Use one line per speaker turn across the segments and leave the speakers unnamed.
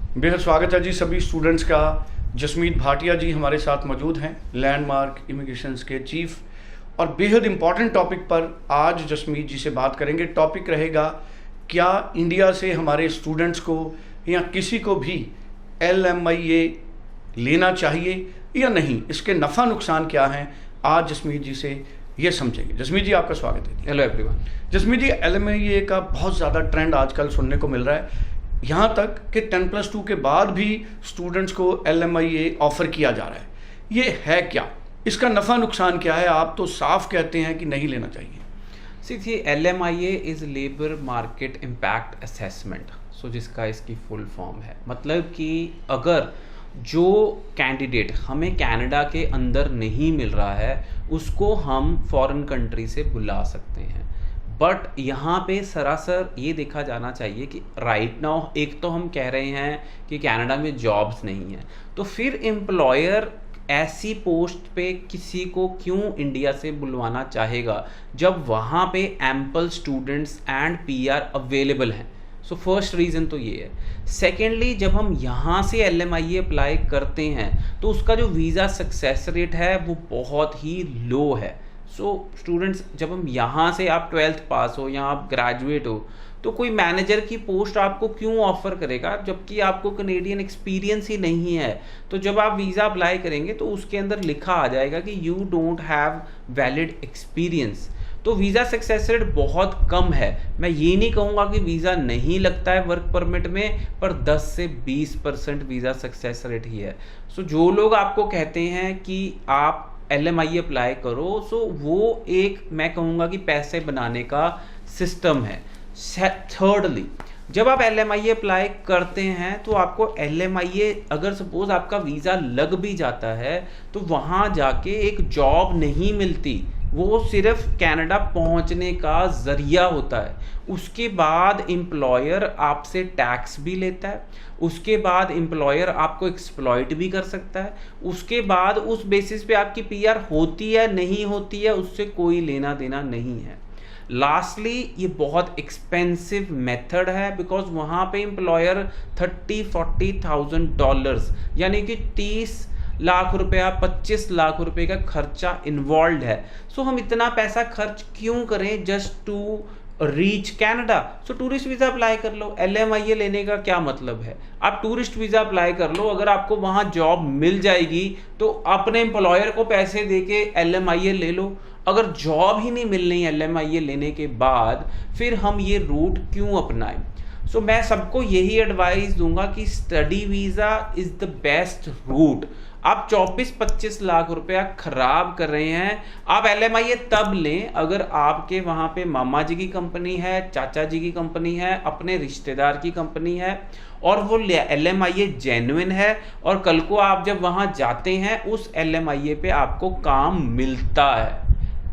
बेहद स्वागत है जी सभी स्टूडेंट्स का। जसमीत भाटिया जी हमारे साथ मौजूद हैं, लैंडमार्क इमिग्रेशंस के चीफ। और बेहद इम्पॉर्टेंट टॉपिक पर आज जसमीत जी से बात करेंगे। टॉपिक रहेगा, क्या इंडिया से हमारे स्टूडेंट्स को या किसी को भी LMIA लेना चाहिए या नहीं, इसके नफ़ा नुकसान क्या हैं, आज जसमीत जी से ये समझेंगे। जसमीत जी आपका स्वागत है।
Hello everyone.
Jasmeet ji, LMIA का बहुत ज़्यादा ट्रेंड आजकल सुनने को मिल रहा है, यहाँ तक कि 10+2 के बाद भी स्टूडेंट्स को LMIA ऑफर किया जा रहा है। ये है क्या, इसका नफ़ा नुकसान क्या है? आप तो साफ कहते हैं कि नहीं लेना चाहिए।
देखिए, LMIA is labour market impact assessment, जिसका इसकी फुल फॉर्म है। मतलब कि अगर जो कैंडिडेट हमें कनाडा के अंदर नहीं मिल रहा है उसको हम फॉरेन कंट्री से बुला सकते हैं। बट यहाँ पे सरासर ये देखा जाना चाहिए कि राइट नाउ एक तो हम कह रहे हैं कि कनाडा में जॉब्स नहीं है, तो फिर एम्प्लॉयर ऐसी पोस्ट पे किसी को क्यों इंडिया से बुलवाना चाहेगा जब वहाँ पे ample students and PR available हैं। फर्स्ट रीज़न तो ये है। सेकेंडली, जब हम यहाँ से LMIA अप्लाई करते हैं तो उसका जो वीज़ा सक्सेस रेट है वो बहुत ही लो है। स्टूडेंट्स, जब हम यहाँ से, आप 12th पास हो या आप ग्रेजुएट हो, तो कोई मैनेजर की पोस्ट आपको क्यों ऑफर करेगा जबकि आपको कनेडियन एक्सपीरियंस ही नहीं है। तो जब आप वीज़ा अप्लाई करेंगे तो उसके अंदर लिखा आ जाएगा कि you don't have valid experience. तो वीज़ा सक्सेस रेट बहुत कम है। मैं ये नहीं कहूँगा कि वीज़ा नहीं लगता है वर्क परमिट में, पर 10 से 20% वीज़ा सक्सेस रेट ही है। जो लोग आपको कहते हैं कि आप LMIA अप्लाई करो, वो एक, मैं कहूँगा कि पैसे बनाने का सिस्टम है। थर्डली, जब आप LMIA अप्लाई करते हैं तो आपको LMIA, अगर सपोज आपका वीज़ा लग भी जाता है तो वहाँ जाके एक जॉब नहीं मिलती, वो सिर्फ कनाडा पहुंचने का जरिया होता है। उसके बाद एम्प्लॉयर आपसे टैक्स भी लेता है, उसके बाद एम्प्लॉयर आपको एक्सप्लॉइट भी कर सकता है, उसके बाद उस बेसिस पे आपकी PR होती है नहीं होती है उससे कोई लेना देना नहीं है। लास्टली, ये बहुत एक्सपेंसिव मेथड है बिकॉज वहाँ पे एम्प्लॉयर $30,000-40,000 यानी कि 30 लाख रुपया, 25 लाख रुपए का खर्चा इन्वॉल्व है। हम इतना पैसा खर्च क्यों करें just to reach Canada? Tourist visa apply कर लो। LMIA लेने का क्या मतलब है? आप टूरिस्ट वीज़ा अप्लाई कर लो, अगर आपको वहाँ जॉब मिल जाएगी तो अपने एम्प्लॉयर को पैसे देके LMIA ले लो। अगर जॉब ही नहीं मिलनी LMIA लेने के बाद, फिर हम ये रूट क्यों अपनाएं? मैं सबको यही एडवाइस दूंगा कि study visa is the best route. आप 24-25 लाख रुपया खराब कर रहे हैं। आप LMIA तब लें अगर आपके वहाँ पे मामा जी की कंपनी है, चाचा जी की कंपनी है, अपने रिश्तेदार की कंपनी है और वो LMIA जेन्युइन है, और कल को आप जब वहाँ जाते हैं उस LMIA पे आपको काम मिलता है।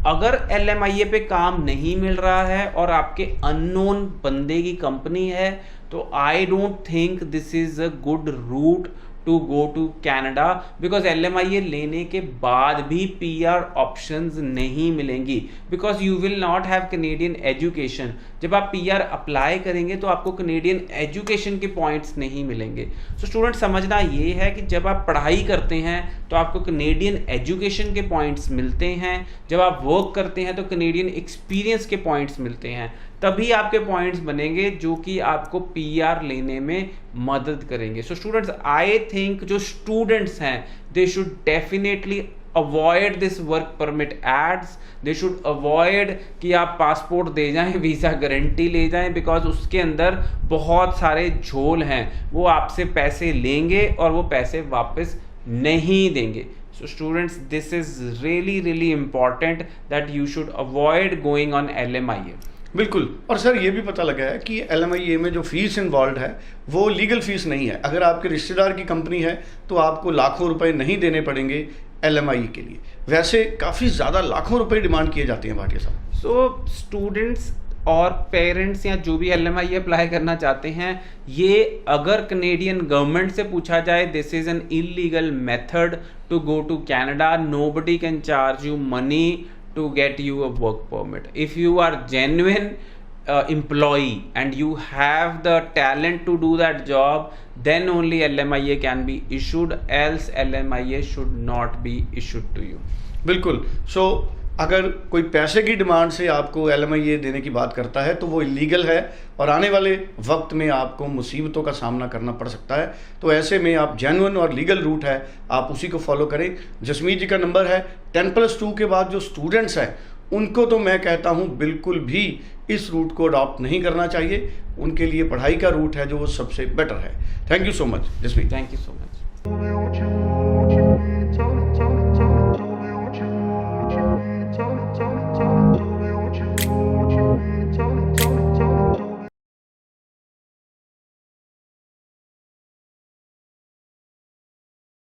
अगर LMIA पे काम नहीं मिल रहा है और आपके अननोन बंदे की कंपनी है, तो I don't think this is a good route to go to Canada, because LMIA लेने के बाद भी PR ऑप्शंस नहीं मिलेंगी, because you will not have Canadian education. जब आप PR अप्लाई करेंगे तो आपको कनेडियन एजुकेशन के पॉइंट्स नहीं मिलेंगे। स्टूडेंट, समझना ये है कि जब आप पढ़ाई करते हैं तो आपको कनेडियन एजुकेशन के पॉइंट्स मिलते हैं, जब आप वर्क करते हैं तो कनेडियन एक्सपीरियंस के पॉइंट्स मिलते हैं, तभी आपके पॉइंट्स बनेंगे जो कि आपको PR लेने में मदद करेंगे। स्टूडेंट्स, आई थिंक जो स्टूडेंट्स हैं they should definitely avoid this work permit ads. They should avoid कि आप पासपोर्ट दे जाएं, वीज़ा गारंटी ले जाएं, बिकॉज उसके अंदर बहुत सारे झोल हैं। वो आपसे पैसे लेंगे और वो पैसे वापस नहीं देंगे। Students, this is really really important that you should avoid going on LMIA।
बिल्कुल। और सर, ये भी पता लगा है कि LMIA में जो फीस इन्वॉल्व है वो लीगल फीस नहीं है। अगर आपके रिश्तेदार की कंपनी है तो आपको लाखों रुपए नहीं देने पड़ेंगे LMIA के लिए। वैसे काफ़ी ज़्यादा लाखों रुपए डिमांड किए जाते हैं भाटिया साहब।
स्टूडेंट्स और पेरेंट्स या जो भी LMIA अप्लाई करना चाहते हैं, ये अगर कनेडियन गवर्नमेंट से पूछा जाए, this is an illegal method to go to Canada. Nobody can charge you money to get you a work permit. If you are genuine, employee and you have the talent to do that job, then only LMIA can be issued, else LMIA should not be issued to you.
बिल्कुल। सो अगर कोई पैसे की demand से आपको LMIA देने की बात करता है तो वो इलीगल है और आने वाले वक्त में आपको मुसीबतों का सामना करना पड़ सकता है। तो ऐसे में आप जेन्युइन और लीगल रूट है, आप उसी को फॉलो करें। जसमीत जी का नंबर है 10+2 के बाद जो स्टूडेंट्स हैं उनको तो मैं कहता हूँ बिल्कुल भी इस रूट को अडॉप्ट नहीं करना चाहिए। उनके लिए पढ़ाई का रूट है जो वो सबसे बेटर है। Thank you so much Jasmeet.
Thank you so much.